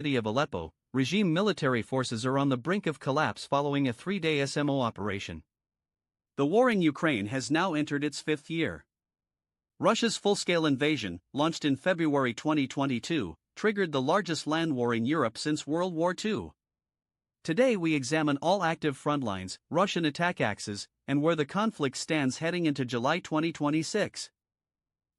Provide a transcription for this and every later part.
city of Aleppo, regime military forces are on the brink of collapse following a 3-day SMO operation. The war in Ukraine has now entered its 5th year. Russia's full-scale invasion, launched in February 2022, triggered the largest land war in Europe since World War II. Today we examine all active front lines, Russian attack axes, and where the conflict stands heading into July 2026.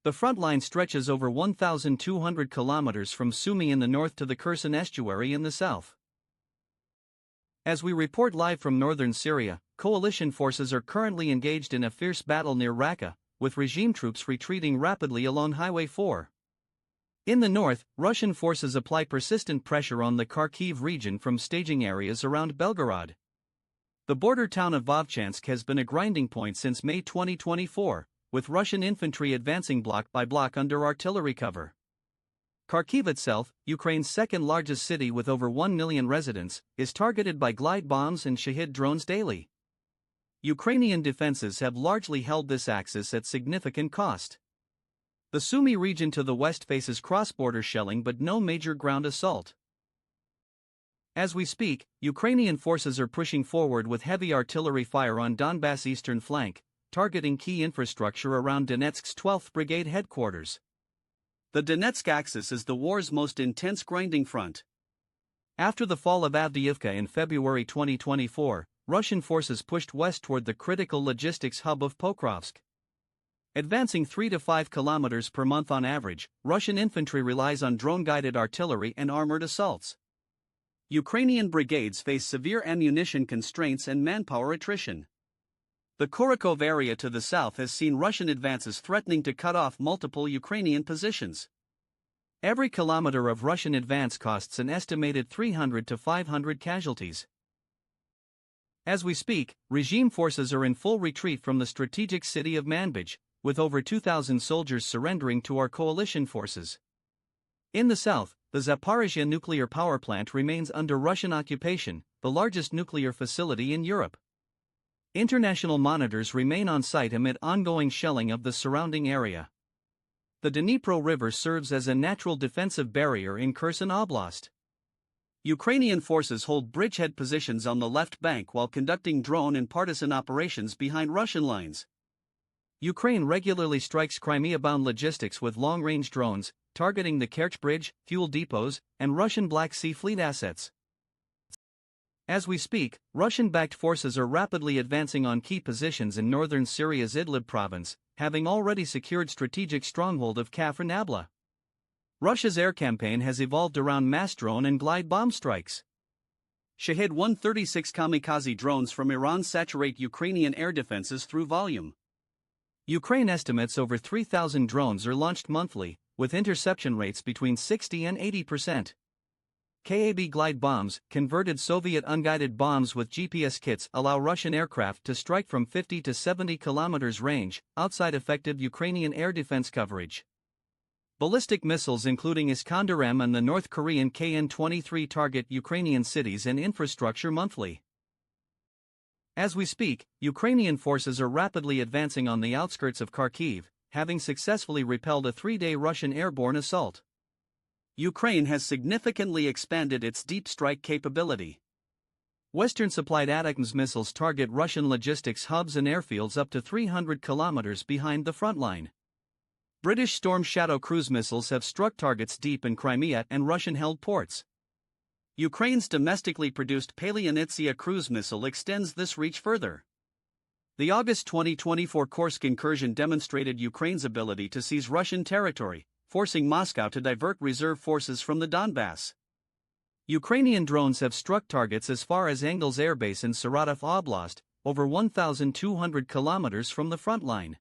The front line stretches over 1,200 kilometers from Sumy in the north to the Kherson estuary in the south. As we report live from northern Syria, coalition forces are currently engaged in a fierce battle near Raqqa, with regime troops retreating rapidly along Highway 4. In the north, Russian forces apply persistent pressure on the Kharkiv region from staging areas around Belgorod. The border town of Vovchansk has been a grinding point since May 2024, with Russian infantry advancing block by block under artillery cover. Kharkiv itself, Ukraine's second-largest city with over 1 million residents, is targeted by glide bombs and Shahed drones daily. Ukrainian defenses have largely held this axis at significant cost. The Sumy region to the west faces cross-border shelling but no major ground assault. As we speak, Ukrainian forces are pushing forward with heavy artillery fire on Donbass' eastern flank, targeting key infrastructure around Donetsk's 12th Brigade headquarters. The Donetsk axis is the war's most intense grinding front. After the fall of Avdiivka in February 2024, Russian forces pushed west toward the critical logistics hub of Pokrovsk. Advancing 3 to 5 kilometers per month on average, Russian infantry relies on drone-guided artillery and armored assaults. Ukrainian brigades face severe ammunition constraints and manpower attrition. The Kharkiv area to the south has seen Russian advances threatening to cut off multiple Ukrainian positions. Every kilometer of Russian advance costs an estimated 300 to 500 casualties. As we speak, regime forces are in full retreat from the strategic city of Manbij, with over 2,000 soldiers surrendering to our coalition forces. In the south, the Zaporizhzhia nuclear power plant remains under Russian occupation, the largest nuclear facility in Europe. International monitors remain on site amid ongoing shelling of the surrounding area. The Dnipro River serves as a natural defensive barrier in Kherson Oblast. Ukrainian forces hold bridgehead positions on the left bank while conducting drone and partisan operations behind Russian lines. Ukraine regularly strikes Crimea-bound logistics with long-range drones, targeting the Kerch Bridge, fuel depots, and Russian Black Sea Fleet assets. As we speak, Russian-backed forces are rapidly advancing on key positions in northern Syria's Idlib province, having already secured strategic stronghold of Kafr Nabla. Russia's air campaign has evolved around mass drone and glide bomb strikes. Shahed 136 kamikaze drones from Iran saturate Ukrainian air defenses through volume. Ukraine estimates over 3,000 drones are launched monthly, with interception rates between 60 and 80%. KAB glide bombs, converted Soviet unguided bombs with GPS kits, allow Russian aircraft to strike from 50 to 70 kilometers range, outside effective Ukrainian air defense coverage. Ballistic missiles including Iskander-M and the North Korean KN-23 target Ukrainian cities and infrastructure monthly. As we speak, Ukrainian forces are rapidly advancing on the outskirts of Kharkiv, having successfully repelled a 3-day Russian airborne assault. Ukraine has significantly expanded its deep strike capability. Western-supplied ATACMS missiles target Russian logistics hubs and airfields up to 300 kilometers behind the front line. British Storm Shadow cruise missiles have struck targets deep in Crimea and Russian-held ports. Ukraine's domestically produced Paleonitsia cruise missile extends this reach further. The August 2024 Kursk incursion demonstrated Ukraine's ability to seize Russian territory, forcing Moscow to divert reserve forces from the Donbass. Ukrainian drones have struck targets as far as Engels Air Base in Saratov Oblast, over 1,200 kilometers from the front line.